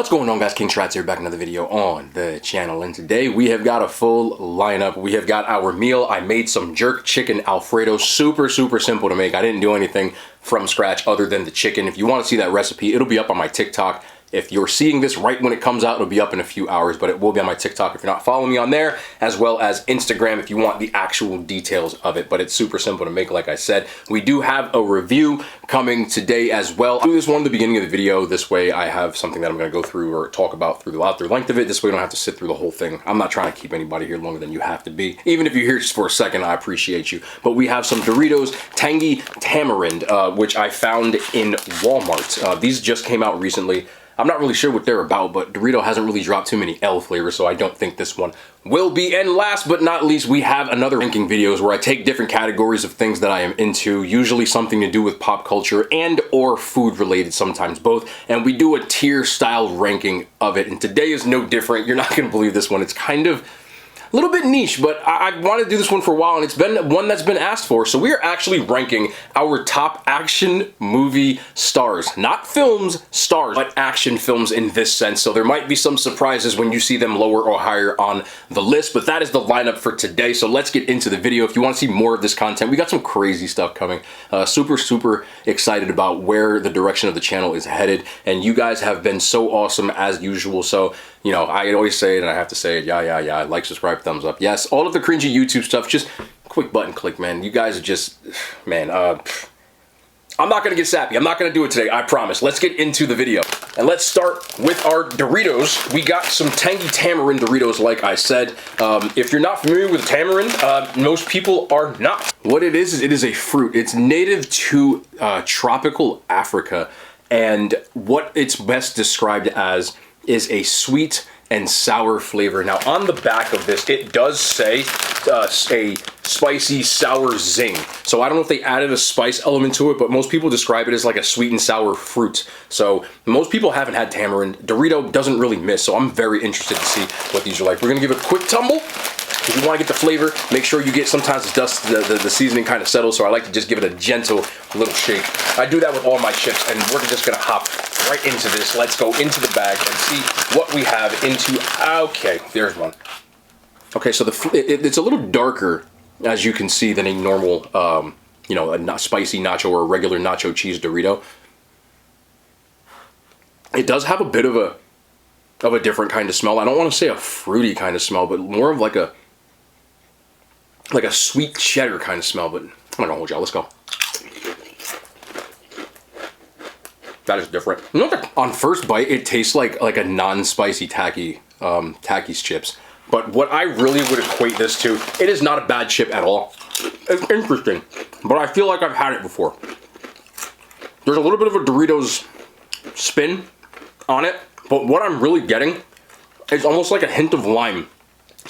What's going on, guys? King Strats here, back another video on the channel, and today we have got a full lineup. We have got our meal. I made some jerk chicken Alfredo, super simple to make. I didn't do anything from scratch other than the chicken. If you want to see that recipe, it'll be up on my TikTok. If you're seeing this right when it comes out, it'll be up in a few hours, but it will be on my TikTok if you're not following me on there, as well as Instagram if you want the actual details of it. But it's super simple to make, like I said. We do have a review coming today as well. I'll do this one at the beginning of the video. This way I have something that I'm going to go through or talk about throughout the length of it. This way I don't have to sit through the whole thing. I'm not trying to keep anybody here longer than you have to be. Even if you're here just for a second, I appreciate you. But we have some Doritos Tangy Tamarind, which I found in Walmart. These just came out recently. I'm not really sure what they're about, but Dorito hasn't really dropped too many L flavors, so I don't think this one will be. And last but not least, we have another ranking videos where I take different categories of things that I am into, usually something to do with pop culture and or food related, sometimes both, and we do a tier style ranking of it. And today is no different. You're not going to believe this one. It's kind of a little bit niche, but I wanted to do this one for a while, and it's been one that's been asked for. So we are actually ranking our top action movie stars. Not films, stars, but action films in this sense. So there might be some surprises when you see them lower or higher on the list, but that is the lineup for today. So let's get into the video. If you want to see more of this content, we got some crazy stuff coming. Super excited about where the direction of the channel is headed, and you guys have been so awesome as usual. So, you know, I always say it and I have to say it, yeah, like, subscribe, thumbs up. Yes, all of the cringy YouTube stuff, just quick button click, man. You guys are just, man, I'm not gonna get sappy. I'm not gonna do it today, I promise. Let's get into the video. And let's start with our Doritos. We got some Tangy Tamarind Doritos, like I said. If you're not familiar with tamarind, most people are not. What it is it is a fruit. It's native to tropical Africa, and what it's best described as is a sweet and sour flavor. Now, on the back of this, it does say a spicy sour zing. So I don't know if they added a spice element to it, but most people describe it as like a sweet and sour fruit. So most people haven't had tamarind. Dorito doesn't really miss, so I'm very interested to see what these are like. We're gonna give it a quick tumble. If you want to get the flavor, make sure you get, sometimes the seasoning kind of settles, so I like to just give it a gentle little shake. I do that with all my chips, and we're just gonna hop right into this. Let's go into the bag and see what we have into. Okay, there's one. Okay, so it's a little darker, as you can see, than a normal, you know, a spicy nacho or a regular nacho cheese Dorito. It does have a bit of a different kind of smell. I don't want to say a fruity kind of smell, but more of like a sweet cheddar kind of smell. But I'm not gonna hold y'all. Let's go. That is different. You know what? On first bite, it tastes like a non-spicy Takis chips. But what I really would equate this to, it is not a bad chip at all. It's interesting, but I feel like I've had it before. There's a little bit of a Doritos spin on it, but what I'm really getting is almost like a hint of lime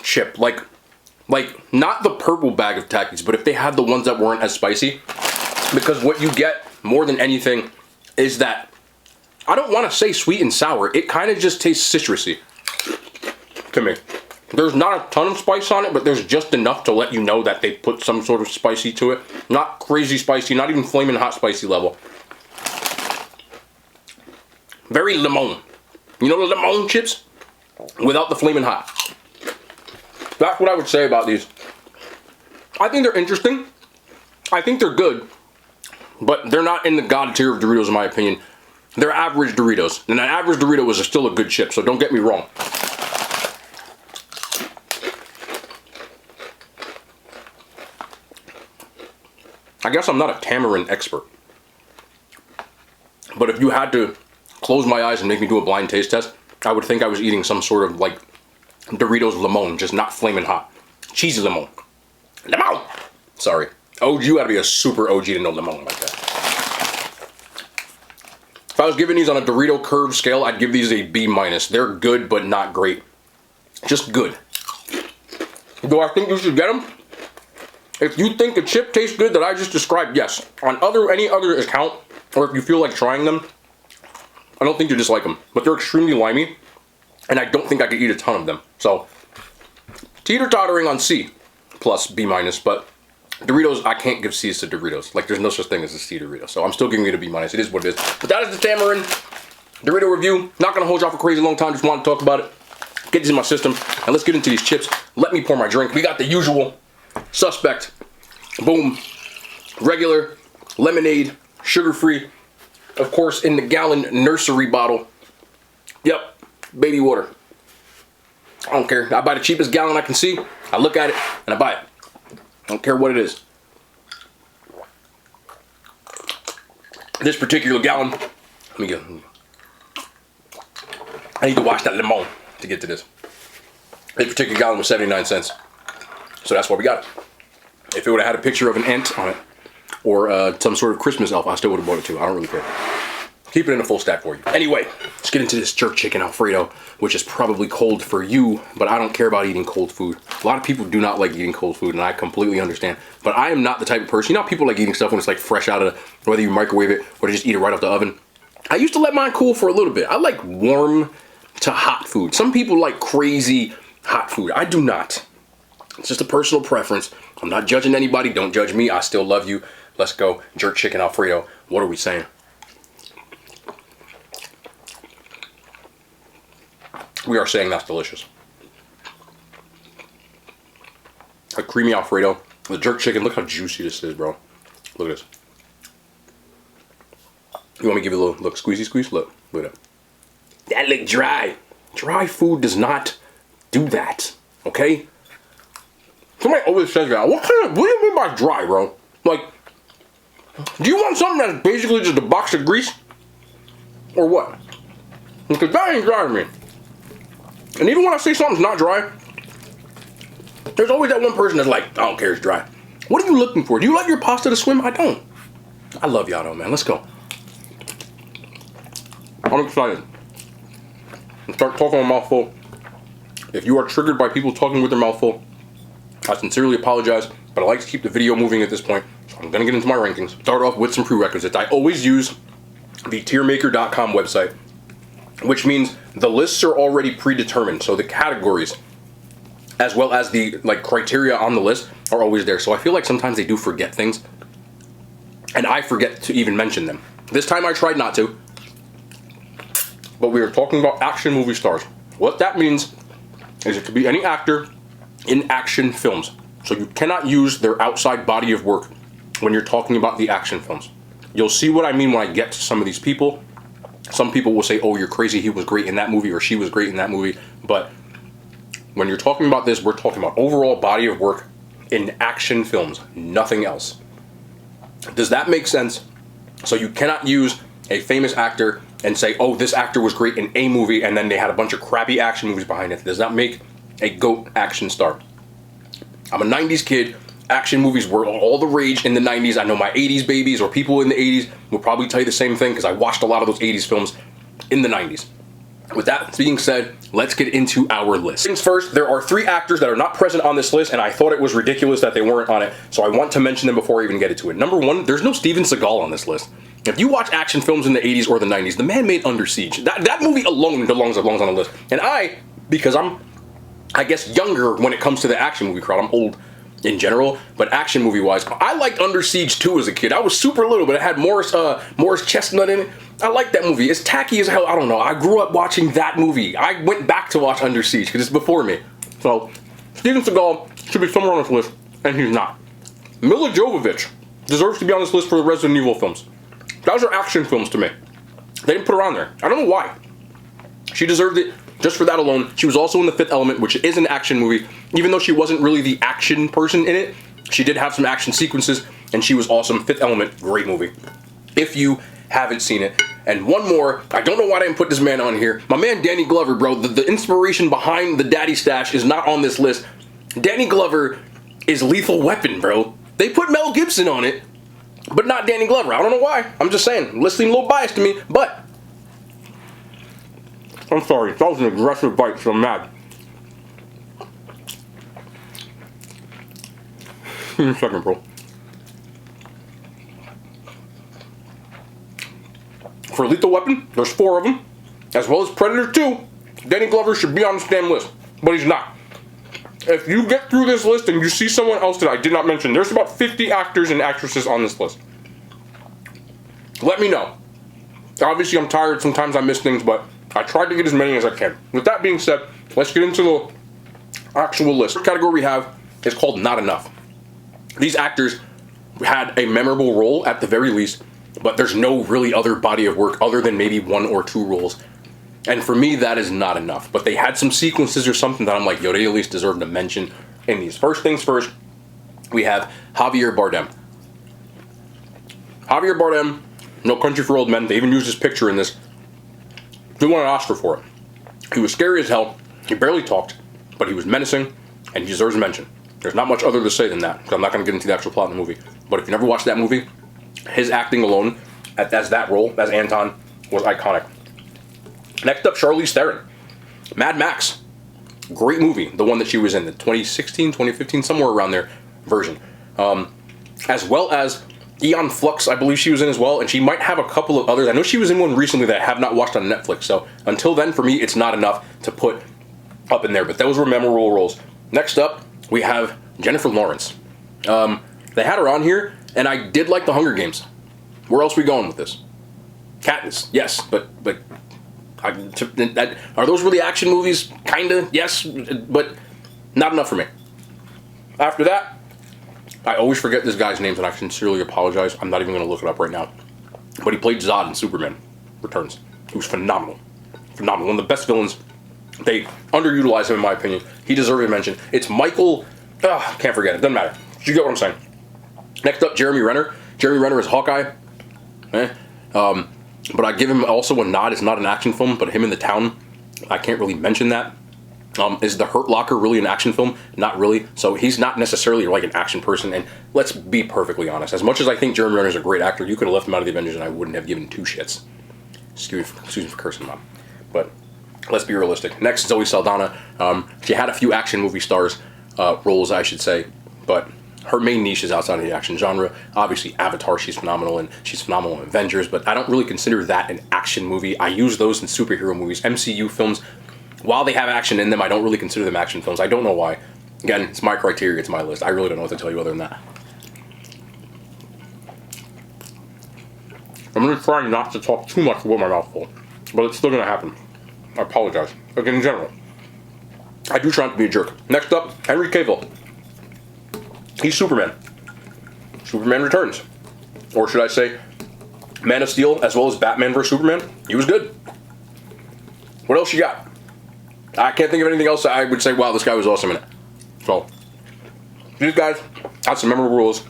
chip. Like not the purple bag of Takis, but if they had the ones that weren't as spicy. Because what you get more than anything is that, I don't want to say sweet and sour, it kind of just tastes citrusy to me. There's not a ton of spice on it, but there's just enough to let you know that they put some sort of spicy to it. Not crazy spicy, not even flaming hot spicy level. Very lemon. You know the lemon chips? Without the flaming hot. That's what I would say about these. I think they're interesting. I think they're good. But they're not in the god tier of Doritos, in my opinion. They're average Doritos. And an average Dorito is still a good chip, so don't get me wrong. I guess I'm not a tamarind expert. But if you had to close my eyes and make me do a blind taste test, I would think I was eating some sort of like Doritos lemon, just not flaming hot. Cheesy lemon. Lemon! Sorry. Oh, you gotta be a super OG to know lemon like that. If I was giving these on a Dorito curve scale, I'd give these a B-. They're good, but not great. Just good. Do I think you should get them? If you think a chip tastes good that I just described, yes. On any other account, or if you feel like trying them, I don't think you dislike them. But they're extremely limey, and I don't think I could eat a ton of them. So, teeter-tottering on C plus B-, but Doritos, I can't give C's to Doritos. Like, there's no such thing as a C Dorito. So I'm still giving it a B-. It is what it is. But that is the tamarind. Dorito review, not gonna hold y'all for a crazy long time, just want to talk about it. Get this in my system, and let's get into these chips. Let me pour my drink. We got the usual suspect. Boom. Regular, lemonade, sugar-free. Of course, in the gallon nursery bottle. Yep, baby water. I don't care. I buy the cheapest gallon I can see. I look at it, and I buy it. I don't care what it is. This particular gallon, let me get. I need to wash that lemon to get to this. This particular gallon was 79 cents. So that's why we got it. If it would have had a picture of an ant on it, or some sort of Christmas elf, I still would have bought it too. I don't really care. Keep it in a full stack for you. Anyway, let's get into this jerk chicken Alfredo, which is probably cold for you, but I don't care about eating cold food. A lot of people do not like eating cold food, and I completely understand. But I am not the type of person, you know how people like eating stuff when it's like fresh out of, whether you microwave it, or just eat it right off the oven. I used to let mine cool for a little bit. I like warm to hot food. Some people like crazy hot food. I do not. It's just a personal preference. I'm not judging anybody. Don't judge me. I still love you. Let's go. Jerk chicken Alfredo. What are we saying? We are saying that's delicious. A creamy Alfredo. The jerk chicken. Look how juicy this is, bro. Look at this. You want me to give you a little look? Squeezy squeeze? Look. Look at that. That look dry. Dry food does not do that. Okay? Somebody always says that. What do you mean by dry, bro? Like, do you want something that's basically just a box of grease? Or what? Because that ain't dry to me. And even when I say something's not dry, there's always that one person that's like, I don't care, it's dry. What are you looking for? Do you like your pasta to swim? I don't. I love y'all though, man. Let's go. I'm excited. Start talking with my mouth full. If you are triggered by people talking with their mouth full, I sincerely apologize, but I like to keep the video moving at this point, so I'm gonna get into my rankings. Start off with some prerequisites. I always use the tiermaker.com website, which means the lists are already predetermined, so the categories, as well as the criteria on the list, are always there. So I feel like sometimes they do forget things, and I forget to even mention them. This time I tried not to, but we are talking about action movie stars. What that means is it could be any actor in action films. So you cannot use their outside body of work when you're talking about the action films. You'll see what I mean when I get to some of these people. Some people will say, oh, you're crazy, he was great in that movie, or she was great in that movie. But when you're talking about this, we're talking about overall body of work in action films, nothing else. Does that make sense? So you cannot use a famous actor and say, oh, this actor was great in a movie, and then they had a bunch of crappy action movies behind it. Does not make a GOAT action star. I'm a 90s kid. Action movies were all the rage in the 90s. I know my 80s babies or people in the 80s will probably tell you the same thing because I watched a lot of those 80s films in the 90s. With that being said, let's get into our list. Things first, there are 3 actors that are not present on this list, and I thought it was ridiculous that they weren't on it, so I want to mention them before I even get into it. Number 1, there's no Steven Seagal on this list. If you watch action films in the 80s or the 90s, the man made Under Siege. That movie alone belongs on the list. And because I'm, I guess, younger when it comes to the action movie crowd, I'm old in general, but action movie wise, I liked Under Siege 2 as a kid. I was super little, but it had Morris Chestnut in it. I liked that movie. It's tacky as hell. I don't know. I grew up watching that movie. I went back to watch Under Siege because it's before me. So Steven Seagal should be somewhere on this list, and he's not. Mila Jovovich deserves to be on this list for the Resident Evil films. Those are action films to me. They didn't put her on there. I don't know why. She deserved it just for that alone. She was also in The Fifth Element, which is an action movie. Even though she wasn't really the action person in it, she did have some action sequences, and she was awesome. Fifth Element, great movie. If you haven't seen it. And one more, I don't know why I didn't put this man on here. My man Danny Glover, bro, the inspiration behind the Daddy Stash is not on this list. Danny Glover is Lethal Weapon, bro. They put Mel Gibson on it, but not Danny Glover. I don't know why. I'm just saying. Listening a little biased to me, but I'm sorry. That was an aggressive bite, so I'm mad. Give me a second, bro. For Lethal Weapon, there's 4 of them, as well as Predator 2. Danny Glover should be on this damn list, but he's not. If you get through this list and you see someone else that I did not mention, there's about 50 actors and actresses on this list. Let me know. Obviously, I'm tired. Sometimes I miss things, but I tried to get as many as I can. With that being said, let's get into the actual list. The category we have is called Not Enough. These actors had a memorable role at the very least, but there's no really other body of work other than maybe 1 or 2 roles. And for me, that is not enough. But they had some sequences or something that I'm like, yo, they at least deserve to mention in these. First things first, we have Javier Bardem. Javier Bardem, No Country for Old Men, they even used his picture in this. He won an Oscar for it. He was scary as hell, he barely talked, but he was menacing, and he deserves a mention. There's not much other to say than that, because I'm not going to get into the actual plot of the movie. But if you never watched that movie, his acting alone, as that role, as Anton, was iconic. Next up, Charlize Theron. Mad Max. Great movie, the one that she was in, the 2016, 2015, somewhere around there version. As well as Aeon Flux, I believe she was in as well, and she might have a couple of others. I know she was in one recently that I have not watched on Netflix, so until then, for me, it's not enough to put up in there, but those were memorable roles. Next up, we have Jennifer Lawrence. They had her on here, and I did like The Hunger Games. Where else are we going with this? Katniss, yes, but are those really action movies? Kinda, yes, but not enough for me. After that, I always forget this guy's names, and I sincerely apologize. I'm not even going to look it up right now. But he played Zod in Superman Returns. He was phenomenal. Phenomenal. One of the best villains. They underutilize him, in my opinion. He deserves a mention. It's Michael... can't forget it. Doesn't matter. You get what I'm saying. Next up, Jeremy Renner. Jeremy Renner is Hawkeye. But I give him also a nod. It's not an action film, but him in The Town, I can't really mention that. Is The Hurt Locker really an action film? Not really. So he's not necessarily like an action person. And let's be perfectly honest. As much as I think Jeremy Renner is a great actor, you could have left him out of the Avengers and I wouldn't have given 2 shits. Excuse me for cursing, Mom. But let's be realistic. Next, Zoe Saldana. She had a few action movie stars roles, I should say. But her main niche is outside of the action genre. Obviously, Avatar, she's phenomenal, and she's phenomenal in Avengers. But I don't really consider that an action movie. I use those in superhero movies. MCU films, while they have action in them, I don't really consider them action films. I don't know why. Again, it's my criteria, it's my list. I really don't know what to tell you other than that. I'm going to try not to talk too much with my mouth full, but it's still going to happen. I apologize. Again, in general, I do try not to be a jerk. Next up, Henry Cavill. He's Superman. Superman Returns. Or should I say, Man of Steel, as well as Batman vs. Superman. He was good. What else you got? I can't think of anything else that I would say, wow, this guy was awesome in it. So, these guys had some memorable roles.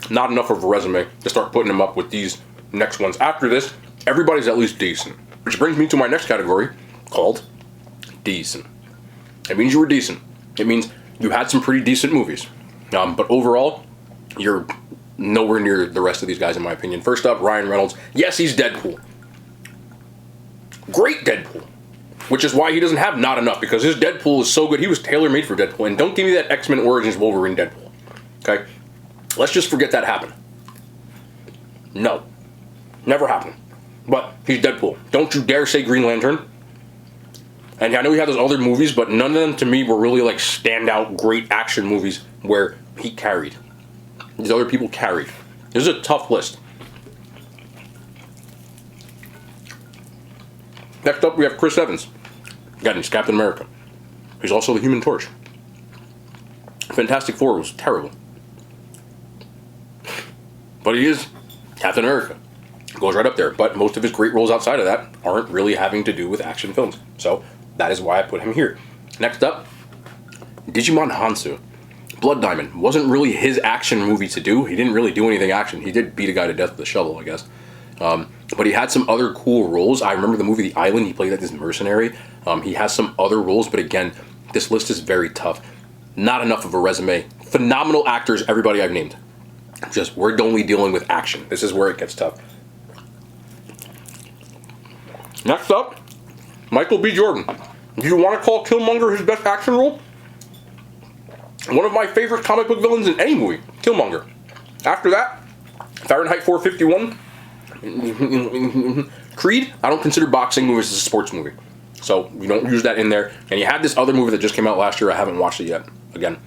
Not enough of a resume to start putting them up with these next ones. After this, everybody's at least decent. Which brings me to my next category, called decent. It means you were decent. It means you had some pretty decent movies. But overall, you're nowhere near the rest of these guys, in my opinion. First up, Ryan Reynolds. Yes, he's Deadpool. Great Deadpool. Which is why he doesn't have not enough, because his Deadpool is so good. He was tailor-made for Deadpool. And don't give me that X-Men Origins Wolverine Deadpool. Okay? Let's just forget that happened. No. Never happened. But he's Deadpool. Don't you dare say Green Lantern. And I know he had those other movies, but none of them to me were really like standout great action movies where he carried. These other people carried. This is a tough list. Next up, we have Chris Evans. Again, he's Captain America. He's also the Human Torch. Fantastic Four was terrible. But he is Captain America. Goes right up there. But most of his great roles outside of that aren't really having to do with action films. So that is why I put him here. Next up, Digimon Hansu. Blood Diamond wasn't really his action movie to do. He didn't really do anything action. He did beat a guy to death with a shovel, I guess. But he had some other cool roles. I remember the movie The Island. He played like this mercenary. He has some other roles, but again, this list is very tough. Not enough of a resume. Phenomenal actors, everybody I've named. Just, we're only dealing with action. This is where it gets tough. Next up, Michael B. Jordan. Do you want to call Killmonger his best action role? One of my favorite comic book villains in any movie, Killmonger. After that, Fahrenheit 451. Creed, I don't consider boxing movies as a sports movie. So, you don't use that in there. And you had this other movie that just came out last year. I haven't watched it yet. Again.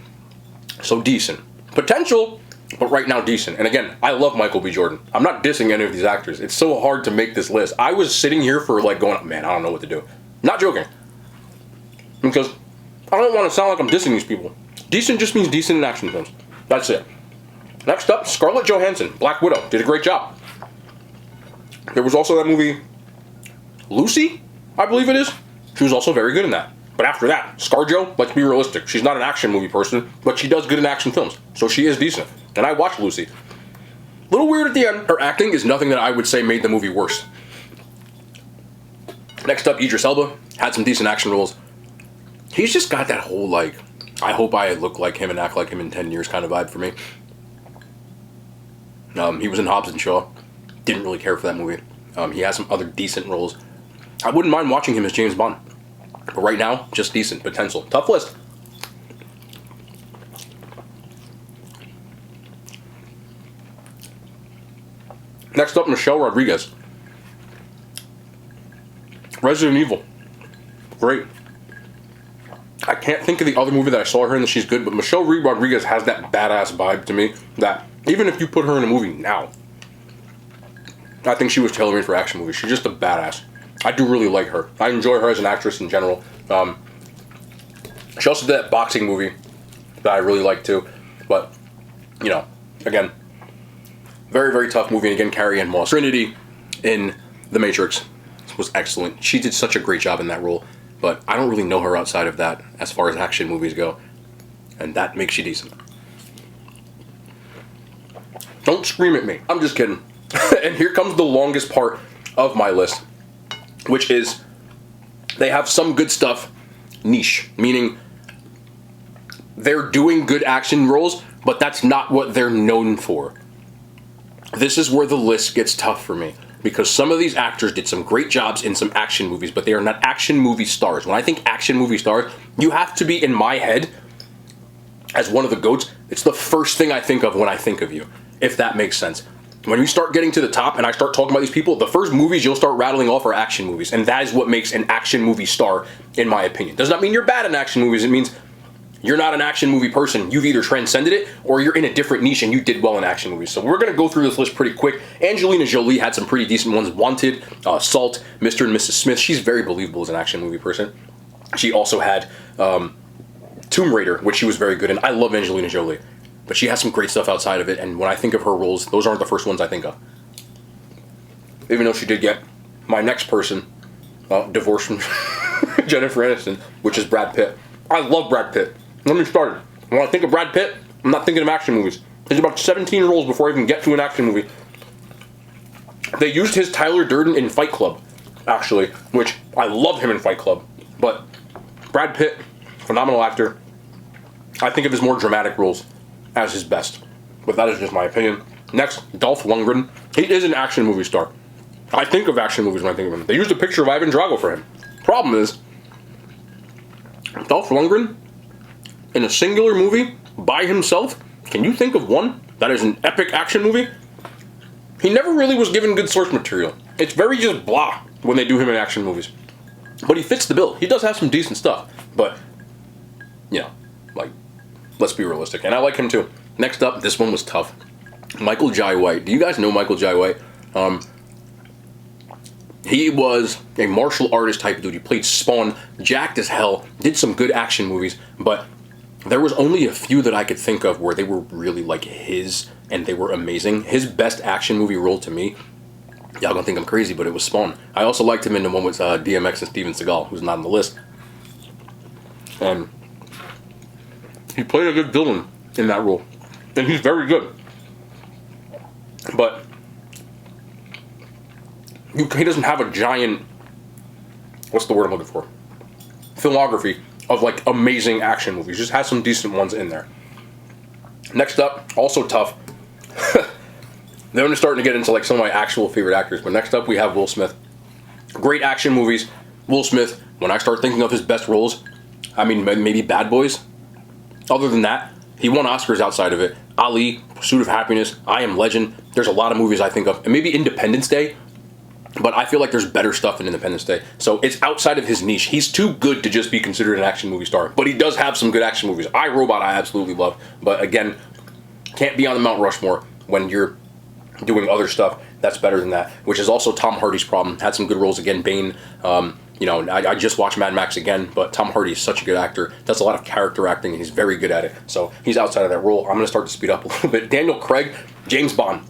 So, decent. Potential, but right now decent. And again, I love Michael B. Jordan. I'm not dissing any of these actors. It's so hard to make this list. I was sitting here for like going, man, I don't know what to do. Not joking. Because I don't want to sound like I'm dissing these people. Decent just means decent in action films. That's it. Next up, Scarlett Johansson, Black Widow, did a great job. There was also that movie, Lucy, I believe it is. She was also very good in that. But after that, ScarJo, let's be realistic. She's not an action movie person, but she does good in action films. So she is decent. And I watched Lucy. Little weird at the end. Her acting is nothing that I would say made the movie worse. Next up, Idris Elba, had some decent action roles. He's just got that whole, like, I hope I look like him and act like him in 10 years kind of vibe for me. He was in Hobbs and Shaw. Didn't really care for that movie. He has some other decent roles. I wouldn't mind watching him as James Bond. But right now, just decent potential. Tough list. Next up, Michelle Rodriguez. Resident Evil. Great. I can't think of the other movie that I saw her in that she's good, but Michelle Rodriguez has that badass vibe to me that even if you put her in a movie now, I think she was tailoring for action movies. She's just a badass. I do really like her. I enjoy her as an actress in general. She also did that boxing movie that I really like too. But, you know, again, very, very tough movie. And again, Carrie-Anne Moss. Trinity in The Matrix was excellent. She did such a great job in that role. But I don't really know her outside of that as far as action movies go. And that makes she decent. Don't scream at me. I'm just kidding. And here comes the longest part of my list, which is they have some good stuff niche, meaning they're doing good action roles, but that's not what they're known for. This is where the list gets tough for me, because some of these actors did some great jobs in some action movies, but they are not action movie stars. When I think action movie stars, you have to be in my head as one of the GOATs. It's the first thing I think of when I think of you, if that makes sense. When we start getting to the top and I start talking about these people, the first movies you'll start rattling off are action movies. And that is what makes an action movie star, in my opinion. Does not mean you're bad in action movies. It means you're not an action movie person. You've either transcended it or you're in a different niche and you did well in action movies. So we're going to go through this list pretty quick. Angelina Jolie had some pretty decent ones. Wanted, Salt, Mr. and Mrs. Smith. She's very believable as an action movie person. She also had Tomb Raider, which she was very good in. I love Angelina Jolie. But she has some great stuff outside of it, and when I think of her roles, those aren't the first ones I think of. Even though she did get my next person divorced from Jennifer Aniston, which is Brad Pitt. I love Brad Pitt. Let me start. When I think of Brad Pitt, I'm not thinking of action movies. There's about 17 roles before I even get to an action movie. They used his Tyler Durden in Fight Club, actually, which I love him in Fight Club. But Brad Pitt, phenomenal actor. I think of his more dramatic roles as his best. But that is just my opinion. Next, Dolph Lundgren. He is an action movie star. I think of action movies when I think of him. They used a picture of Ivan Drago for him. Problem is, Dolph Lundgren, in a singular movie, by himself, can you think of one that is an epic action movie? He never really was given good source material. It's very just blah when they do him in action movies. But he fits the bill. He does have some decent stuff. But, you know, like, let's be realistic. And I like him too. Next up, this one was tough. Michael Jai White. Do you guys know Michael Jai White? He was a martial artist type of dude. He played Spawn, jacked as hell, did some good action movies, but there was only a few that I could think of where they were really like his, and they were amazing. His best action movie role to me, y'all gonna think I'm crazy, but it was Spawn. I also liked him in the one with DMX and Steven Seagal, who's not on the list. And he played a good villain in that role, and he's very good. But he doesn't have a giant, what's the word I'm looking for? Filmography of like amazing action movies. Just has some decent ones in there. Next up, also tough. They're only starting to get into like some of my actual favorite actors. But next up, we have Will Smith. Great action movies. Will Smith, when I start thinking of his best roles, I mean, maybe Bad Boys. Other than that, he won Oscars outside of it. Ali, Pursuit of Happiness, I Am Legend. There's a lot of movies I think of. And maybe Independence Day. But I feel like there's better stuff in Independence Day. So it's outside of his niche. He's too good to just be considered an action movie star. But he does have some good action movies. I, Robot, I absolutely love. But again, can't be on the Mount Rushmore when you're doing other stuff that's better than that, which is also Tom Hardy's problem. Had some good roles again, Bane. You know, I just watched Mad Max again, but Tom Hardy is such a good actor, does a lot of character acting, and he's very good at it. So he's outside of that role. I'm going to start to speed up a little bit. Daniel Craig, James Bond.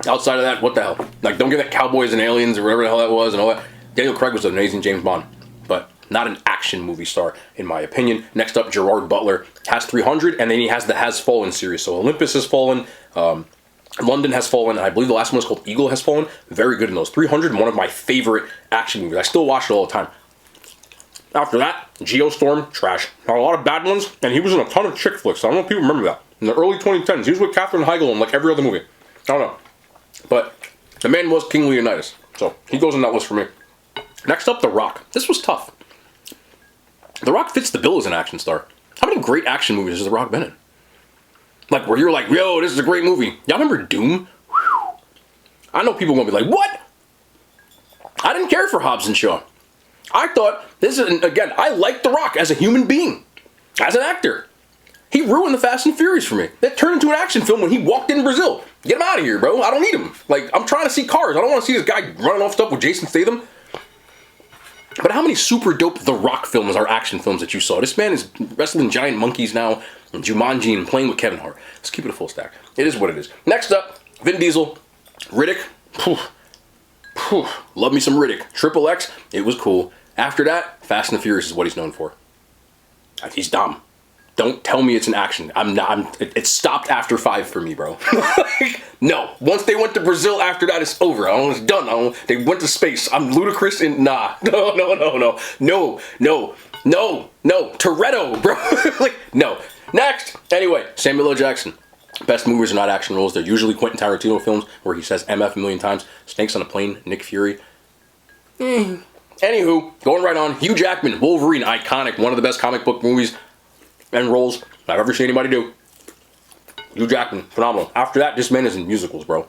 Outside of that, what the hell? Like, don't give that Cowboys and Aliens or whatever the hell that was and all that. Daniel Craig was an amazing James Bond, but not an action movie star, in my opinion. Next up, Gerard Butler has 300, and then he has the Has Fallen series. So Olympus has fallen, London has fallen, and I believe the last one was called Eagle has fallen. Very good in those. 300, one of my favorite action movies. I still watch it all the time. After that, Geostorm, trash. Had a lot of bad ones, and he was in a ton of chick flicks. I don't know if people remember that. In the early 2010s, he was with Katherine Heigl in like every other movie. I don't know. But the man was King Leonidas, so he goes on that list for me. Next up, The Rock. This was tough. The Rock fits the bill as an action star. How many great action movies has The Rock been in? Like, where you're like, yo, this is a great movie. Y'all remember Doom? Whew. I know people are going to be like, what? I didn't care for Hobbs and Shaw. I thought, this is, again, I like The Rock as a human being, as an actor. He ruined the Fast and Furious for me. That turned into an action film when he walked in Brazil. Get him out of here, bro. I don't need him. Like, I'm trying to see cars. I don't want to see this guy running off stuff with Jason Statham. But how many super dope The Rock films are action films that you saw? This man is wrestling giant monkeys now, and Jumanji, and playing with Kevin Hart. Let's keep it a full stack. It is what it is. Next up, Vin Diesel, Riddick. Love me some Riddick. Triple X, it was cool. After that, Fast and the Furious is what he's known for. He's dumb. Don't tell me it's an action. It stopped after 5 for me, bro. No. Once they went to Brazil, after that, it's over. It's done. They went to space. I'm ludicrous and nah. No. Toretto, bro. Like, no. Next. Anyway, Samuel L. Jackson. Best movies are not action roles. They're usually Quentin Tarantino films where he says MF a million times. Snakes on a Plane, Nick Fury. Anywho, going right on. Hugh Jackman, Wolverine, iconic. One of the best comic book movies and roles I've ever seen anybody do. Hugh Jackman, phenomenal. After that, this man is in musicals, bro.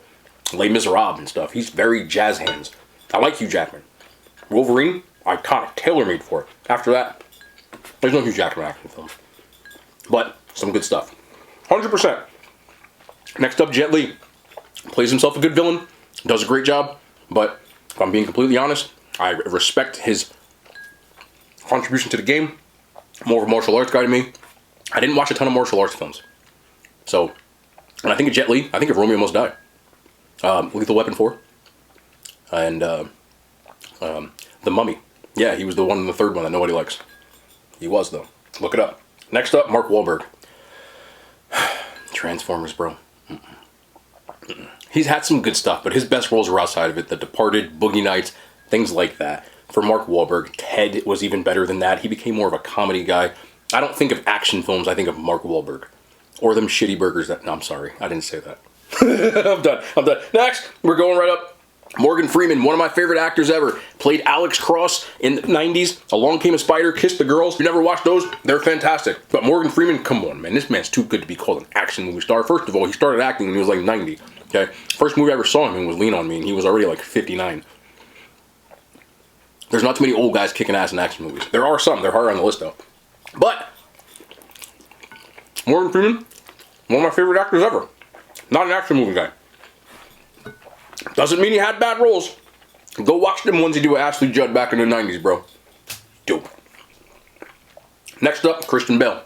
Les Miserables and stuff. He's very jazz hands. I like Hugh Jackman. Wolverine, iconic, tailor-made for it. After that, there's no Hugh Jackman action film. But some good stuff. 100%. Next up, Jet Li. Plays himself a good villain. Does a great job. But if I'm being completely honest, I respect his contribution to the game. More of a martial arts guy to me. I didn't watch a ton of martial arts films. So, when I think of Jet Li, I think of Romeo Must Die. Lethal Weapon 4. And The Mummy. Yeah, he was the one in the third one that nobody likes. He was, though. Look it up. Next up, Mark Wahlberg. Transformers, bro. He's had some good stuff, but his best roles are outside of it. The Departed, Boogie Nights, things like that. For Mark Wahlberg, Ted was even better than that. He became more of a comedy guy. I don't think of action films, I think of Mark Wahlberg. Or them shitty burgers that... No, I'm sorry. I didn't say that. I'm done. Next, we're going right up. Morgan Freeman, one of my favorite actors ever. Played Alex Cross in the 90s. Along Came a Spider, Kiss the Girls. If you never watched those, they're fantastic. But Morgan Freeman, come on, man. This man's too good to be called an action movie star. First of all, he started acting when he was like 90. Okay? First movie I ever saw him in was Lean on Me, and he was already like 59. There's not too many old guys kicking ass in action movies. There are some. They're higher on the list, though. But Morgan Freeman, one of my favorite actors ever. Not an action movie guy. Doesn't mean he had bad roles. Go watch them ones he did with Ashley Judd back in the 90s, bro. Dope. Next up, Christian Bale.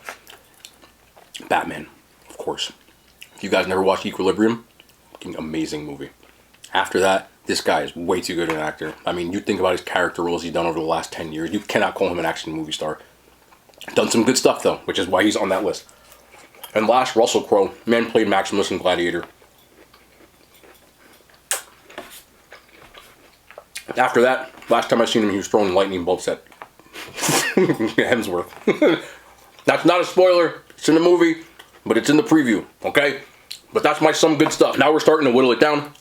Batman, of course. If you guys never watched Equilibrium, fucking amazing movie. After that, this guy is way too good an actor. I mean, you think about his character roles he's done over the last 10 years. You cannot call him an action movie star. Done some good stuff, though, which is why he's on that list. And last, Russell Crowe. Man played Maximus in Gladiator. After that, last time I seen him, he was throwing lightning bolts at Hemsworth. That's not a spoiler. It's in the movie, but it's in the preview, okay? But that's my some good stuff. Now we're starting to whittle it down,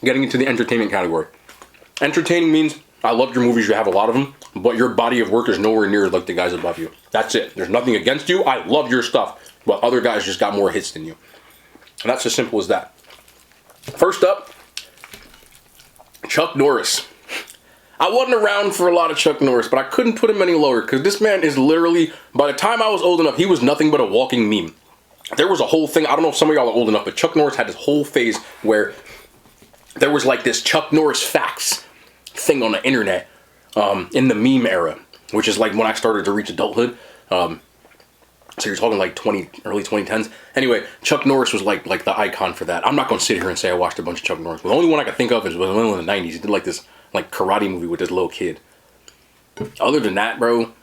getting into the entertainment category. Entertaining means I love your movies, you have a lot of them, but your body of work is nowhere near like the guys above you. That's it. There's nothing against you. I love your stuff, but other guys just got more hits than you. And that's as simple as that. First up, Chuck Norris. I wasn't around for a lot of Chuck Norris, but I couldn't put him any lower because this man is literally, by the time I was old enough, he was nothing but a walking meme. There was a whole thing, I don't know if some of y'all are old enough, but Chuck Norris had this whole phase where there was like this Chuck Norris facts thing on the internet in the meme era, which is like when I started to reach adulthood. So you're talking like early 2010s. Anyway, Chuck Norris was like the icon for that. I'm not going to sit here and say I watched a bunch of Chuck Norris. But the only one I can think of is one in the 90s. He did like this like karate movie with this little kid. Other than that, bro,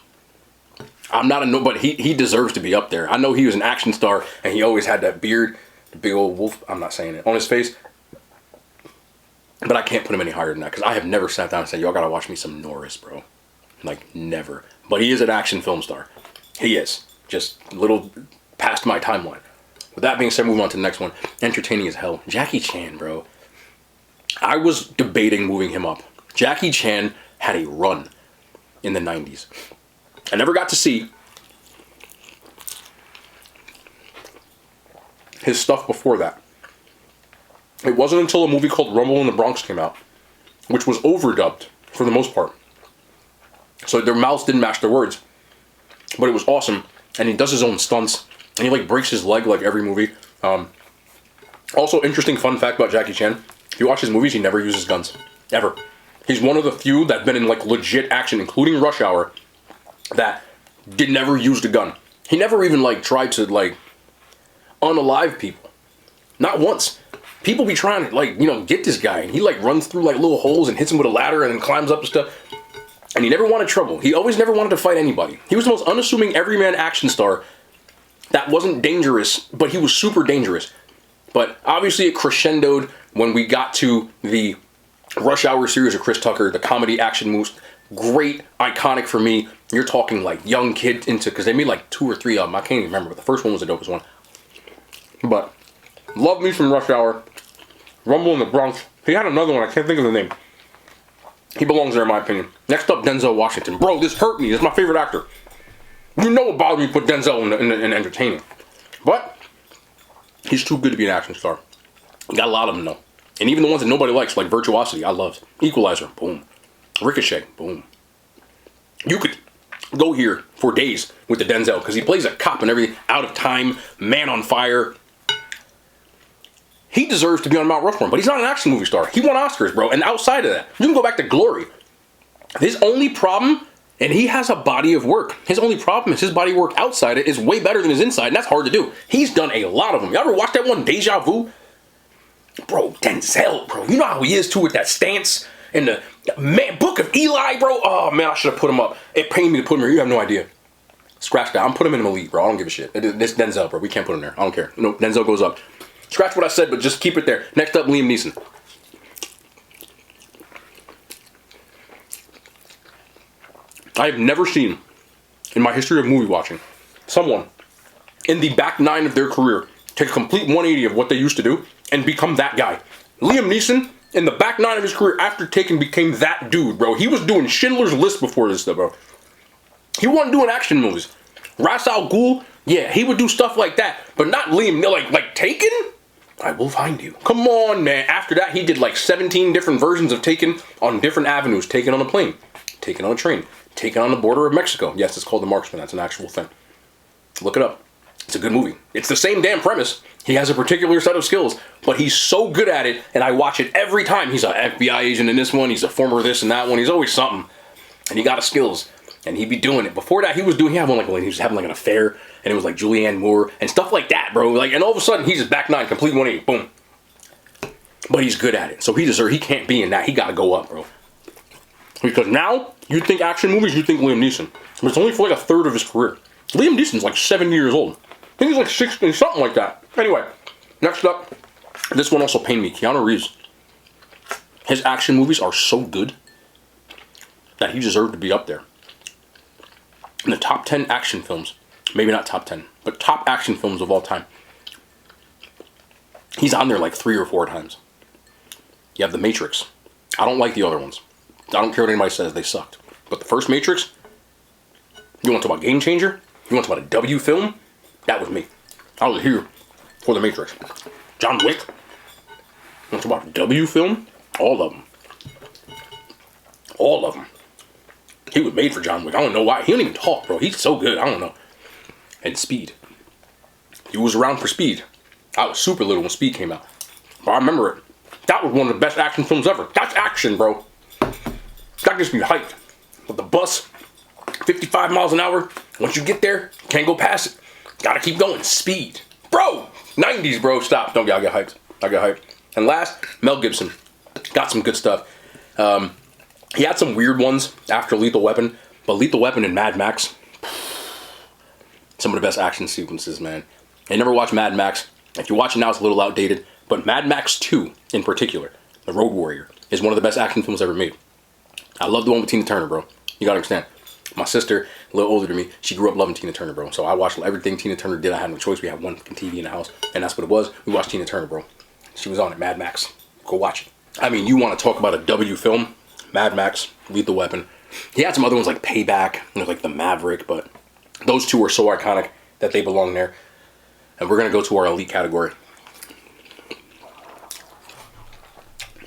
I'm not a nobody. He deserves to be up there. I know he was an action star and he always had that beard, the big old wolf, I'm not saying it, on his face. But I can't put him any higher than that because I have never sat down and said, y'all got to watch me some Norris, bro. Like, never. But he is an action film star. He is. Just a little past my timeline. With that being said, moving on to the next one. Entertaining as hell. Jackie Chan, bro. I was debating moving him up. Jackie Chan had a run in the 90s. I never got to see his stuff before that. It wasn't until a movie called Rumble in the Bronx came out, which was overdubbed for the most part. So their mouths didn't match their words. But it was awesome. And he does his own stunts. And he like breaks his leg like every movie. Also, interesting fun fact about Jackie Chan. If you watch his movies, he never uses guns. Ever. He's one of the few that have been in like legit action, including Rush Hour, that never used a gun. He never even like tried to like unalive people. Not once. People be trying to like, get this guy. And he like runs through like little holes and hits him with a ladder and then climbs up and stuff. And he never wanted trouble. He always never wanted to fight anybody. He was the most unassuming everyman action star that wasn't dangerous, but he was super dangerous. But obviously it crescendoed when we got to the Rush Hour series of Chris Tucker, the comedy action moves. Great, iconic for me. You're talking like young kid into, because they made like 2 or 3 of them. I can't even remember, but the first one was the dopest one. But love me from Rush Hour. Rumble in the Bronx. He had another one, I can't think of the name. He belongs there in my opinion. Next up, Denzel Washington. Bro, this hurt me. This is my favorite actor. You know it bothered me to put Denzel in entertaining. But he's too good to be an action star. Got a lot of them though. And even the ones that nobody likes, like Virtuosity, I loved. Equalizer, boom. Ricochet, boom. You could go here for days with the Denzel because he plays a cop and everything. Out of Time, Man on Fire. He deserves to be on Mount Rushmore, but he's not an action movie star. He won Oscars, bro. And outside of that, you can go back to Glory. His only problem, and he has a body of work. His only problem is his body work outside it is way better than his inside, and that's hard to do. He's done a lot of them. Y'all ever watch that one, Deja Vu? Bro, Denzel, bro. You know how he is, too, with that stance and the Book of Eli, bro. Oh, man, I should have put him up. It pained me to put him here. You have no idea. Scratch that. I'm putting him in elite, bro. I don't give a shit. This Denzel, bro. We can't put him there. I don't care. No, Denzel goes up. Scratch what I said, but just keep it there. Next up, Liam Neeson. I have never seen, in my history of movie watching, someone in the back 9 of their career take a complete 180 of what they used to do and become that guy. Liam Neeson, in the back 9 of his career after Taken, became that dude, bro. He was doing Schindler's List before this stuff, bro. He wasn't doing action movies. Ra's al Ghul, yeah, he would do stuff like that, but not Liam. Like Taken? I will find you. Come on, man. After that, he did like 17 different versions of Taken on different avenues. Taken on a plane, Taken on a train, Taken on the border of Mexico. Yes, it's called The Marksman. That's an actual thing. Look it up. It's a good movie. It's the same damn premise. He has a particular set of skills, but he's so good at it, and I watch it every time. He's an FBI agent in this one. He's a former this and that one. He's always something, and he got his skills, and he'd be doing it. Before that, he was having like when he was having like an affair, and it was like Julianne Moore and stuff like that, bro. Like, and all of a sudden, he's just back 9, complete 180, boom. But he's good at it, so he can't be in that. He got to go up, bro. Because now, you think action movies, you think Liam Neeson. But it's only for like a third of his career. Liam Neeson's like 70 years old. I think he's like 60, something like that. Anyway, next up, this one also pained me. Keanu Reeves. His action movies are so good that he deserved to be up there. In the top 10 action films, maybe not top 10, but top action films of all time. He's on there like 3 or 4 times. You have The Matrix. I don't like the other ones. I don't care what anybody says, they sucked. But the first Matrix, you want to talk about game changer? You want to talk about a W film? That was me. I was here for The Matrix. John Wick. You want to talk about a W film? All of them. All of them. He was made for John Wick. I don't know why. He don't even talk, bro. He's so good. I don't know. And Speed. He was around for Speed. I was super little when Speed came out. But I remember it. That was one of the best action films ever. That's action, bro. That gets me hyped. With the bus, 55 miles an hour. Once you get there, can't go past it. Gotta keep going. Speed. Bro! 90s, bro. Stop. Don't get, I get hyped. I get hyped. And last, Mel Gibson. Got some good stuff. He had some weird ones after Lethal Weapon. But Lethal Weapon and Mad Max, some of the best action sequences, man. I never watched Mad Max. If you watch it now, it's a little outdated. But Mad Max 2, in particular, The Road Warrior, is one of the best action films ever made. I love the one with Tina Turner, bro. You gotta understand. My sister, a little older than me, she grew up loving Tina Turner, bro. So I watched everything Tina Turner did. I had no choice. We had one TV in the house, and that's what it was. We watched Tina Turner, bro. She was on it, Mad Max. Go watch it. I mean, you want to talk about a W film? Mad Max, Lethal Weapon. He had some other ones like Payback, like The Maverick, but those two are so iconic that they belong there. And we're going to go to our elite category.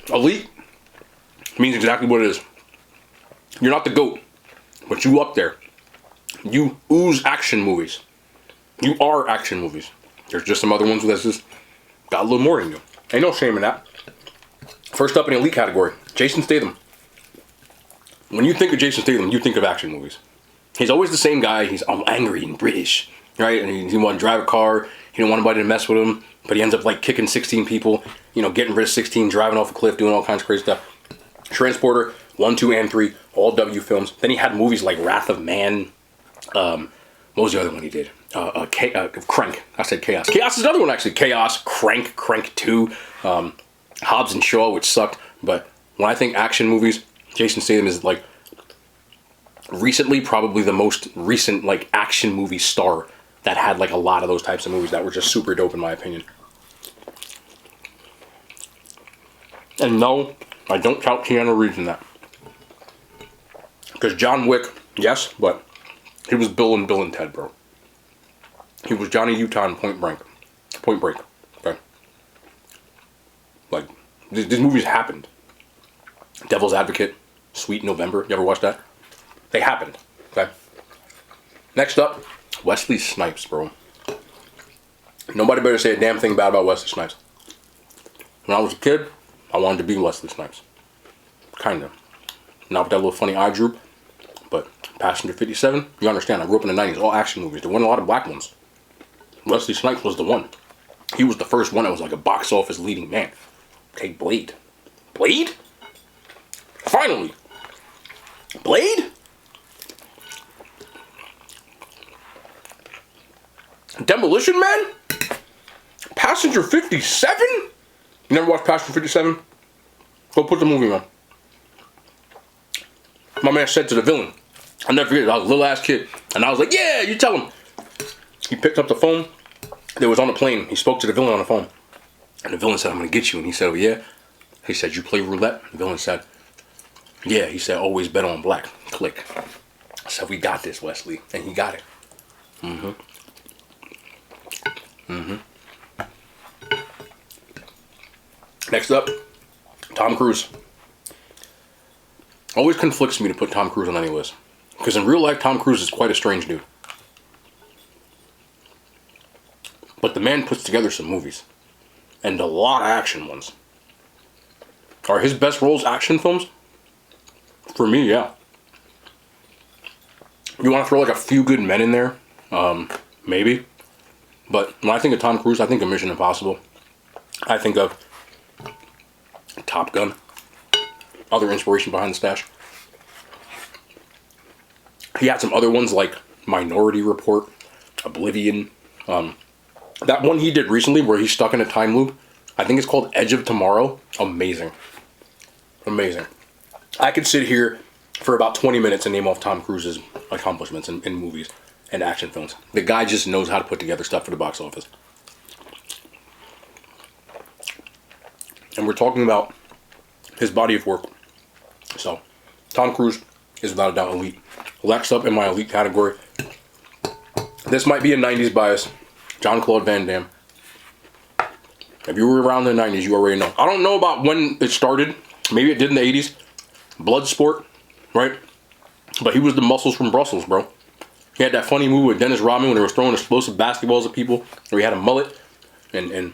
Elite means exactly what it is. You're not the GOAT, but you up there. You ooze action movies. You are action movies. There's just some other ones that's just got a little more in you. Ain't no shame in that. First up in the elite category, Jason Statham. When you think of Jason Statham, you think of action movies. He's always the same guy. He's angry and British, right? And he wants to drive a car. He don't want anybody to mess with him, but he ends up like kicking 16 people, you know, getting rid of 16, driving off a cliff, doing all kinds of crazy stuff. Transporter, 1, 2, and 3, all W films. Then he had movies like Wrath of Man. What was the other one he did? Crank. I said Chaos. Chaos is another one, actually. Chaos, Crank, Crank 2, Hobbs and Shaw, which sucked. But when I think action movies, Jason Statham is like recently probably the most recent like action movie star that had like a lot of those types of movies that were just super dope in my opinion. And no, I don't count Keanu Reeves in that. Because John Wick, yes, but he was Bill and Ted, bro. He was Johnny Utah in Point Break. Okay. Like, these movies happened. Devil's Advocate, Sweet November. You ever watch that? They happened. Okay. Next up, Wesley Snipes, bro. Nobody better say a damn thing bad about Wesley Snipes. When I was a kid, I wanted to be Wesley Snipes. Kinda. Not with that little funny eye droop, but Passenger 57, you understand, I grew up in the 90s, all action movies. There weren't a lot of black ones. Wesley Snipes was the one. He was the first one that was like a box office leading man. Okay, Blade. Blade? Finally! Blade? Demolition Man? Passenger 57? You never watched Passenger 57? Go put the movie on. My man said to the villain, I'll never forget it, I was a little ass kid, and I was like, yeah, you tell him. He picked up the phone, they was on the plane, he spoke to the villain on the phone, and the villain said, I'm gonna get you, and he said, oh yeah? He said, you play roulette? The villain said, yeah, he said, always bet on black. Click. I said, we got this, Wesley, and he got it. Next up, Tom Cruise. Always conflicts me to put Tom Cruise on any list. Because in real life, Tom Cruise is quite a strange dude. But the man puts together some movies. And a lot of action ones. Are his best roles action films? For me, yeah. You want to throw like a Few Good Men in there? Maybe. But when I think of Tom Cruise, I think of Mission Impossible. I think of Top Gun. Other inspiration behind the stash. He had some other ones like Minority Report, Oblivion. That one he did recently where he's stuck in a time loop. I think it's called Edge of Tomorrow. Amazing. Amazing. I could sit here for about 20 minutes and name off Tom Cruise's accomplishments in movies and action films. The guy just knows how to put together stuff for the box office. And we're talking about his body of work. So, Tom Cruise is without a doubt elite. Next up in my elite category, this might be a 90s bias, Jean-Claude Van Damme. If you were around in the 90s, you already know. I don't know about when it started. Maybe it did in the 80s. Bloodsport, right? But he was the Muscles from Brussels, bro. He had that funny movie with Dennis Rodman when they were throwing explosive basketballs at people, where he had a mullet and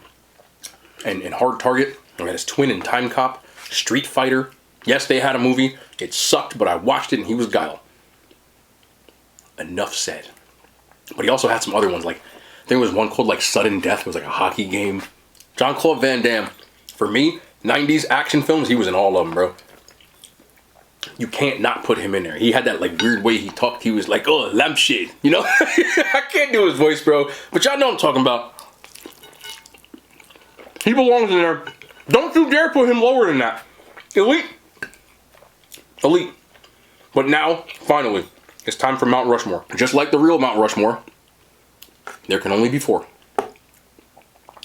Hard Target. He had his twin in Time Cop, Street Fighter. Yes, they had a movie. It sucked, but I watched it and he was guile. Enough said. But he also had some other ones, like, I think there was one called like Sudden Death. It was like a hockey game. Jean-Claude Van Damme. For me, 90s action films, he was in all of them, bro. You can't not put him in there. He had that like weird way he talked. He was like, oh, lampshade. You know? I can't do his voice, bro. But y'all know what I'm talking about. He belongs in there. Don't you dare put him lower than that. Elite. Elite. But now, finally, it's time for Mount Rushmore. Just like the real Mount Rushmore, there can only be 4.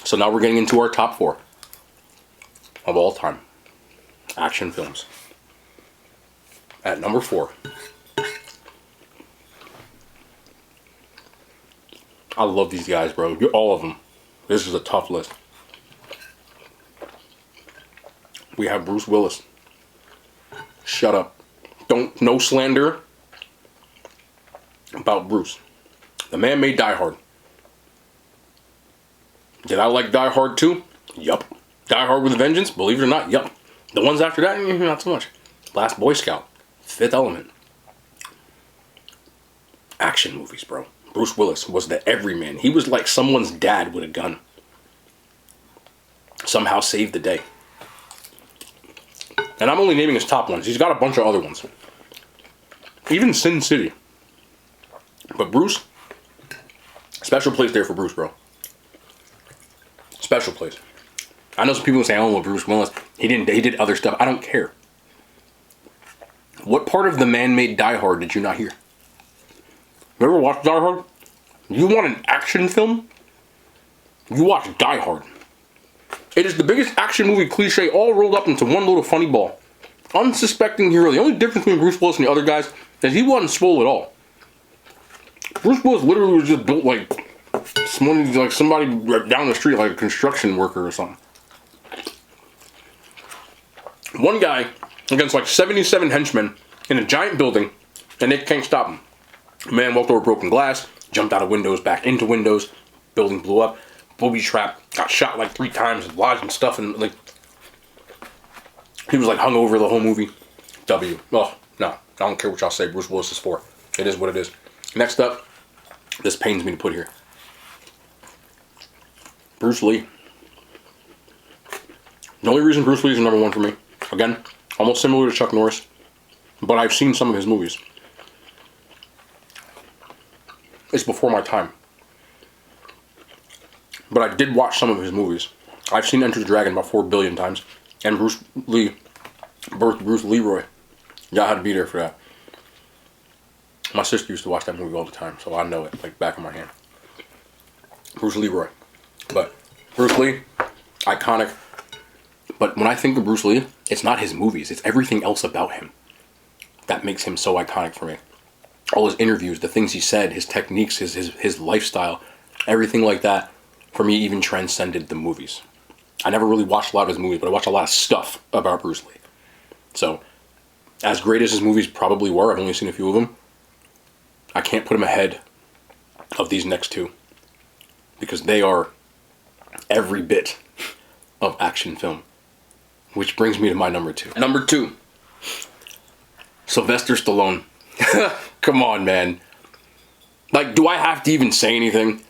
So now we're getting into our top 4 of all time action films. At number 4, I love these guys, bro. All of them. This is a tough list. We have Bruce Willis. Shut up. No slander about Bruce. The man made Die Hard. Did I like Die Hard 2? Yup. Die Hard with a Vengeance? Believe it or not, yup. The ones after that, not so much. Last Boy Scout. Fifth Element. Action movies, bro. Bruce Willis was the everyman. He was like someone's dad with a gun. Somehow saved the day. And I'm only naming his top ones. He's got a bunch of other ones. Even Sin City. But Bruce, special place there for Bruce, bro. Special place. I know some people say, oh, well, Bruce Willis, he did other stuff. I don't care. What part of the man-made Die Hard did you not hear? You ever watched Die Hard? You want an action film? You watch Die Hard. It is the biggest action movie cliche all rolled up into one little funny ball. Unsuspecting hero. The only difference between Bruce Willis and the other guys is he wasn't swole at all. Bruce Willis literally was just built like somebody down the street, like a construction worker or something. One guy against like 77 henchmen in a giant building, and they can't stop him. A man walked over broken glass, jumped out of windows, back into windows, building blew up, booby trap, got shot like 3 times, lodged and stuff, and like he was like hung over the whole movie. W. Oh, no, I don't care what y'all say. Bruce Willis is 4. It is what it is. Next up, this pains me to put here. Bruce Lee. The only reason Bruce Lee is number 1 for me, again, almost similar to Chuck Norris, but I've seen some of his movies. It's before my time. But I did watch some of his movies. I've seen Enter the Dragon about 4 billion times. And Bruce Lee birthed Bruce Leroy. Y'all had to be there for that. My sister used to watch that movie all the time, so I know it like back of my hand. Bruce Leroy. But Bruce Lee, iconic. But when I think of Bruce Lee, it's not his movies. It's everything else about him that makes him so iconic for me. All his interviews, the things he said, his techniques, his lifestyle, everything like that, for me, even transcended the movies. I never really watched a lot of his movies, but I watched a lot of stuff about Bruce Lee. So, as great as his movies probably were, I've only seen a few of them, I can't put him ahead of these next 2. Because they are every bit of action film. Which brings me to my number 2. Number 2. Sylvester Stallone. Come on, man. Like, do I have to even say anything?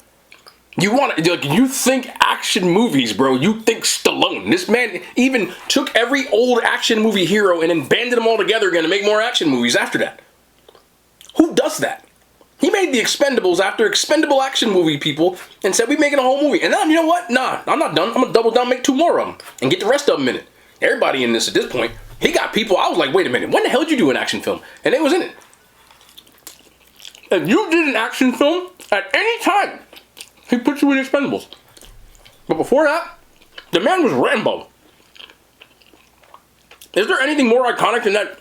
You think action movies, bro. You think Stallone. This man even took every old action movie hero and then banded them all together again to make more action movies after that. Who does that? He made the Expendables after expendable action movie people and said, we making a whole movie. And then, you know what? Nah, I'm not done. I'm going to double down, make 2 more of them and get the rest of them in it. Everybody in this at this point, he got people, I was like, wait a minute, when the hell did you do an action film? And they was in it. If you did an action film at any time, he put you in Expendables. But before that, the man was Rambo. Is there anything more iconic than that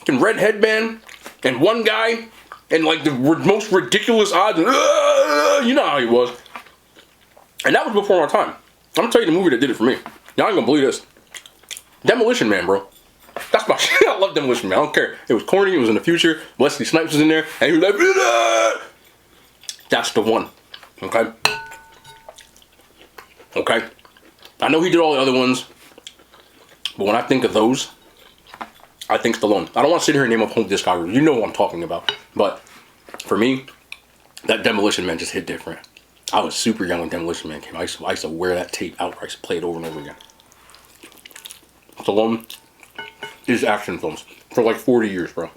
red headband and one guy and like the most ridiculous odds? And, you know how he was. And that was before my time. I'm gonna tell you the movie that did it for me. Y'all ain't gonna believe this. Demolition Man, bro. That's my shit. I love Demolition Man. I don't care. It was corny. It was in the future. Wesley Snipes was in there. And he was like, That's the one. Okay? Okay? I know he did all the other ones, but when I think of those, I think Stallone. I don't want to sit here and name a whole discography. You know what I'm talking about. But for me, that Demolition Man just hit different. I was super young when Demolition Man came. I used to wear that tape out. I used to play it over and over again. Stallone is action films for like 40 years, bro.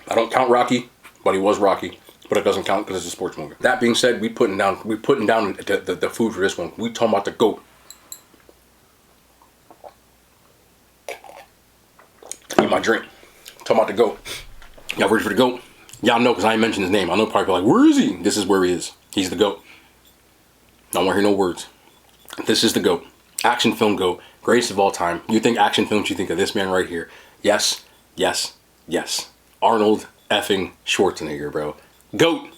I don't count Rocky, but he was Rocky. But it doesn't count because it's a sports movie. That being said, we putting down the food for this one. We talking about the GOAT. Eat my drink. Talking about the GOAT. Y'all ready for the GOAT? Y'all know because I ain't mentioned his name. I know probably like, where is he? This is where he is. He's the GOAT. Don't want to hear no words. This is the GOAT. Action film GOAT. Greatest of all time. You think action films, you think of this man right here. Yes, yes, yes. Arnold effing Schwarzenegger, bro. GOAT.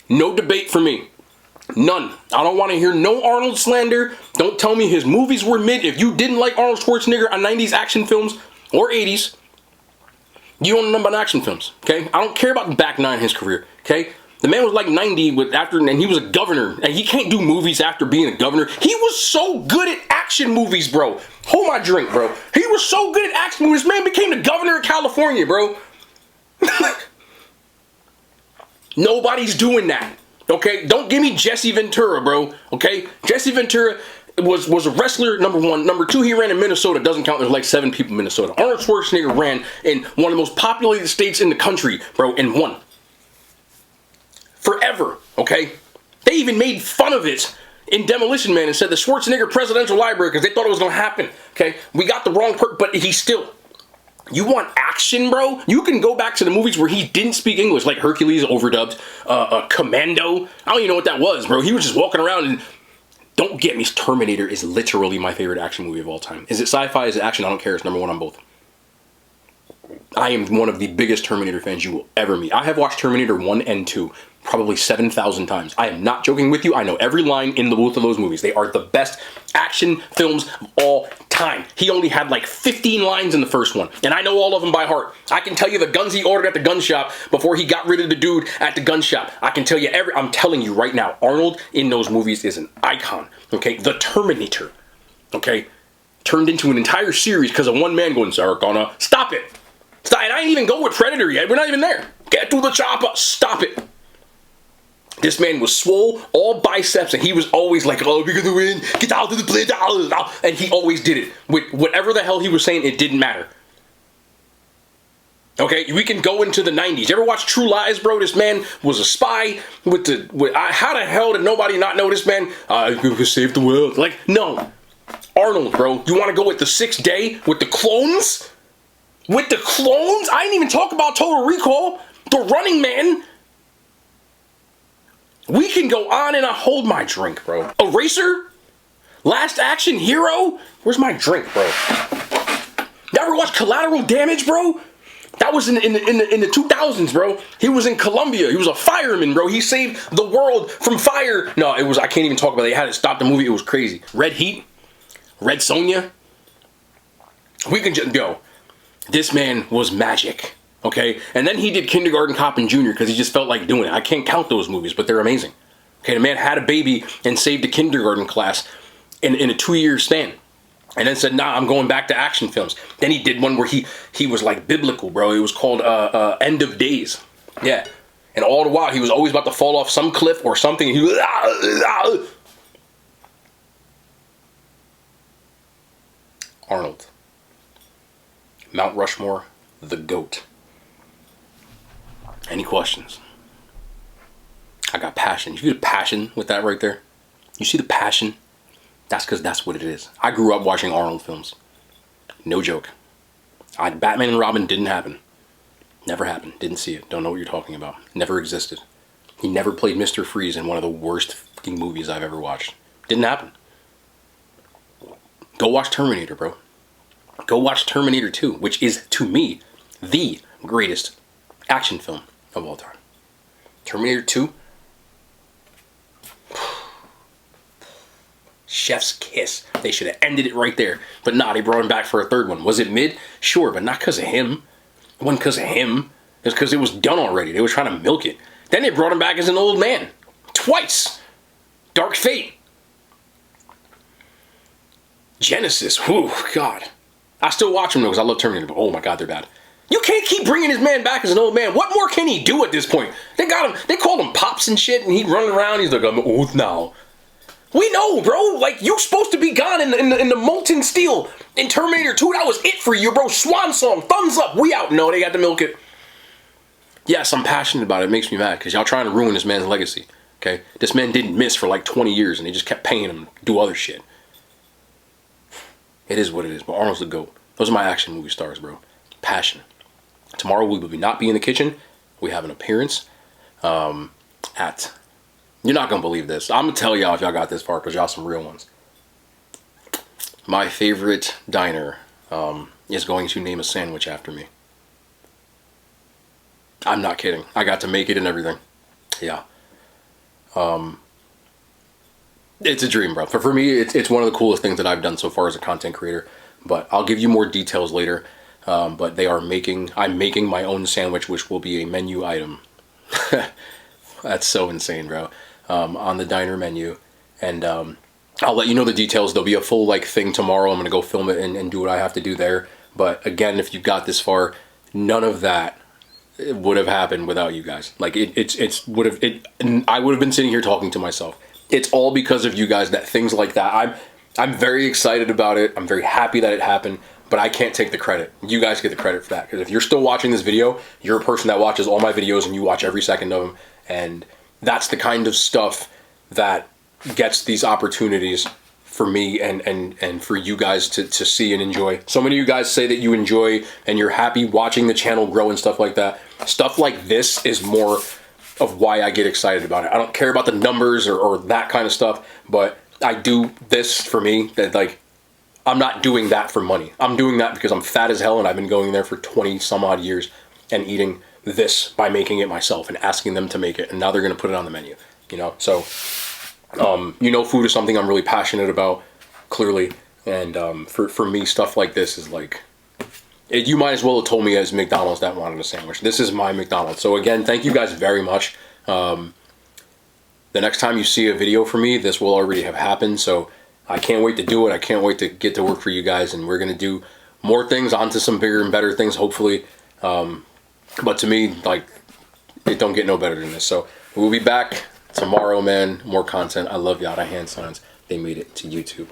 No debate for me. None. I don't want to hear no Arnold slander. Don't tell me his movies were mid. If you didn't like Arnold Schwarzenegger on 90s action films or 80s, you don't know about action films, okay? I don't care about the back nine in his career, okay? The man was like 90 and he was a governor, and he can't do movies after being a governor. He was so good at action movies, bro. Hold my drink, bro. He was so good at action movies. This man became the governor of California, bro. Nobody's doing that, okay? Don't give me Jesse Ventura, bro, okay? Jesse Ventura was a wrestler, number one. Number two, he ran in Minnesota. Doesn't count. There's like 7 people in Minnesota. Arnold Schwarzenegger ran in one of the most populated states in the country, bro, and won. Forever, okay? They even made fun of it in Demolition Man and said the Schwarzenegger Presidential Library because they thought it was going to happen, okay? We got the wrong but he still. You want action, bro? You can go back to the movies where he didn't speak English, like Hercules overdubbed, Commando. I don't even know what that was, bro. He was just walking around and... Don't get me, Terminator is literally my favorite action movie of all time. Is it sci-fi? Is it action? I don't care. It's number one on both. I am one of the biggest Terminator fans you will ever meet. I have watched Terminator 1 and 2 probably 7,000 times. I am not joking with you. I know every line in both of those movies. They are the best action films of all time. He only had like 15 lines in the first one, and I know all of them by heart. I can tell you the guns he ordered at the gun shop before he got rid of the dude at the gun shop. I can tell you I'm telling you right now, Arnold in those movies is an icon, okay? The Terminator, okay? Turned into an entire series because of one man going, Sarah Connor, stop it. Stop. And I ain't even go with Predator yet. We're not even there. Get to the chopper. Stop it. This man was swole, all biceps, and he was always like, oh, we're gonna win, get out of the play, and he always did it. With whatever the hell he was saying, it didn't matter. Okay, we can go into the 90s. You ever watch True Lies, bro? This man was a spy how the hell did nobody not know this man? I could save the world. Like, no. Arnold, bro, you wanna go with the 6th Day, with the clones? With the clones? I didn't even talk about Total Recall, The Running Man. We can go on and on. Hold my drink, bro. Eraser? Last Action Hero? Where's my drink, bro? You ever watch Collateral Damage, bro? That was in the 2000s, bro. He was in Colombia. He was a fireman, bro. He saved the world from fire. No, it was, I can't even talk about it. They had to stop the movie. It was crazy. Red Heat? Red Sonja? We can just go. This man was magic. Okay, and then he did Kindergarten Cop and Junior because he just felt like doing it. I can't count those movies, but they're amazing. Okay, the man had a baby and saved a kindergarten class in a 2-year span. And then said, nah, I'm going back to action films. Then he did one where he was like biblical, bro. It was called End of Days. Yeah. And all the while, he was always about to fall off some cliff or something. And he was... Arnold. Mount Rushmore, the GOAT. Any questions? I got passion. You see the passion with that right there? You see the passion? That's because that's what it is. I grew up watching Arnold films. No joke. Batman and Robin didn't happen. Never happened. Didn't see it. Don't know what you're talking about. Never existed. He never played Mr. Freeze in one of the worst fucking movies I've ever watched. Didn't happen. Go watch Terminator, bro. Go watch Terminator 2, which is, to me, the greatest action film of all time. Terminator 2. Chef's kiss. They should have ended it right there. But nah, they brought him back for a third one. Was it mid? Sure, but not because of him. It wasn't because of him. It's because it was done already. They were trying to milk it. Then they brought him back as an old man. Twice. Dark Fate. Genesis. Whew, God. I still watch them though because I love Terminator, but oh my God, they're bad. You can't keep bringing his man back as an old man. What more can he do at this point? They got him, they called him Pops and shit, and he's running around. He's like, I'm old now. We know, bro. Like, you supposed to be gone in the molten steel. In Terminator 2, that was it for you, bro. Swan song, thumbs up. We out. No, they got to milk it. Yes, I'm passionate about it. It makes me mad because y'all trying to ruin this man's legacy. Okay? This man didn't miss for like 20 years, and they just kept paying him to do other shit. It is what it is, but Arnold's the GOAT. Those are my action movie stars, bro. Passion. Tomorrow we will not be in the kitchen. We have an appearance at... You're not going to believe this. I'm going to tell y'all if y'all got this far because y'all some real ones. My favorite diner is going to name a sandwich after me. I'm not kidding. I got to make it and everything. Yeah. It's a dream, bro. For me, it's one of the coolest things that I've done so far as a content creator. But I'll give you more details later. But they are I'm making my own sandwich, which will be a menu item. That's so insane, bro. On the diner menu. And I'll let you know the details. There'll be a full like thing tomorrow. I'm going to go film it and do what I have to do there. But again, if you got this far, none of that would have happened without you guys. Like I would have been sitting here talking to myself. It's all because of you guys that things like that. I'm very excited about it. I'm very happy that it happened, but I can't take the credit. You guys get the credit for that. Because if you're still watching this video, you're a person that watches all my videos and you watch every second of them. And that's the kind of stuff that gets these opportunities for me and for you guys to see and enjoy. So many of you guys say that you enjoy and you're happy watching the channel grow and stuff like that. Stuff like this is more of why I get excited about it. I don't care about the numbers or that kind of stuff, but I do this for me. That like, I'm not doing that for money. I'm doing that because I'm fat as hell and I've been going there for 20 some odd years and eating this by making it myself and asking them to make it, and now they're going to put it on the menu, you know? So food is something I'm really passionate about, clearly, and for me, stuff like this is like, you might as well have told me as McDonald's that wanted a sandwich. This is my McDonald's. So again, thank you guys very much. The next time you see a video from me, this will already have happened, so I can't wait to do it. I can't wait to get to work for you guys, and we're going to do more things, onto some bigger and better things, hopefully. But to me, like, it don't get no better than this. So we'll be back tomorrow, man. More content. I love y'all. The hand signs, they made it to YouTube.